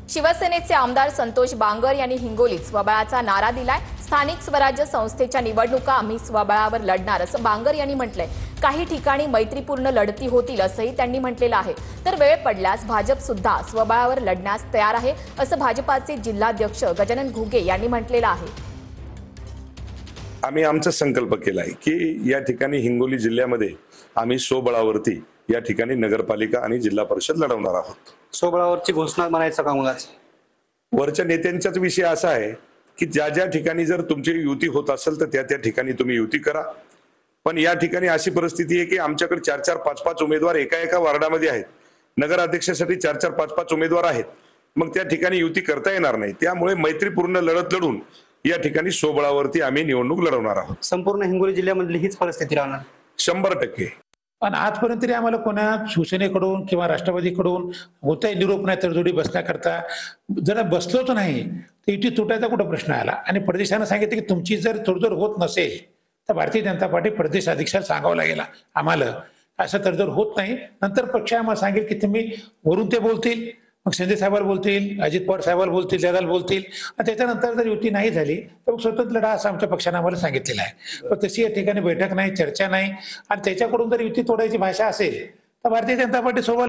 शिवसेनेचे आमदार संतोष बांगर यांनी हिंगोलीत स्वबळाचा नारा दिलाय। स्थानिक स्वराज्य संस्थेच्या निवडणुका आम्ही स्वबळावर लढणार असं बांगर यांनी म्हटलंय। काही ठिकाणी मैत्रीपूर्ण लढती होतील असंही त्यांनी म्हटलेलं आहे। तर वेळ पडल्यास भाजप सुद्धा स्वबळावर लढण्यास तयार आहे असं भाजपाचे जिल्हाध्यक्ष गजानन घुगे यांनी म्हटलेलं आहे। आम्ही आमचा संकल्प केलाय की या ठिकाणी हिंगोली जिल्ह्यामध्ये आम्ही स्वबळावरती या ठिकाणी नगरपालिका आणि जिल्हा परिषद लढवणार आहोत। स्वबळावरची घोषणा म्हणायचं का? मग वरच्या नेत्यांचाच विषय असा आहे की ज्या ज्या ठिकाणी जर तुमची युती होत असेल तर त्या त्या ठिकाणी तुम्ही युती करा। पण या ठिकाणी अशी परिस्थिती आहे की आमच्याकडे 4-4, 5-5 उमेदवार एका वार्डामध्ये आहेत। नगर अध्यक्षासाठी 4-4, 5-5 उमेदवार आहेत। मग त्या ठिकाणी युती करता येणार नाही। त्यामुळे मैत्रीपूर्ण लढत लढून या ठिकाणी स्वबळावरती आम्ही निवडणूक लढवणार आहोत। संपूर्ण हिंगोली जिल्ह्यामधली हीच परिस्थिती राहणार 100%। पण आजपर्यंत तरी आम्हाला कोणा शिवसेनेकडून किंवा राष्ट्रवादीकडून होताही निरोप नाही तडजोडी बसण्याकरता जरा बसलोच नाही तर युती तुटायचा कुठं प्रश्न आला। आणि प्रदेशानं सांगितलं की तुमची जर तडजोड होत नसेल तर भारतीय जनता पार्टी प्रदेश अध्यक्षाला सांगावं लागेल आम्हाला असं तडजोड होत नाही। नंतर पक्ष आम्हाला सांगेल की तुम्ही वरून ते बोलतील, मग शिंदे साहेबांना बोलतील, अजित पवार साहेबांना बोलतील, दादाला बोलतील आणि त्याच्यानंतर जर युती नाही झाली तर मग स्वतंत्र लढा असं आमच्या पक्षाने आम्हाला सांगितलेलं आहे। पण तशी या ठिकाणी बैठक नाही, चर्चा नाही आणि त्याच्याकडून जर युती तोडायची भाषा असेल तर भारतीय जनता पार्टी सोबत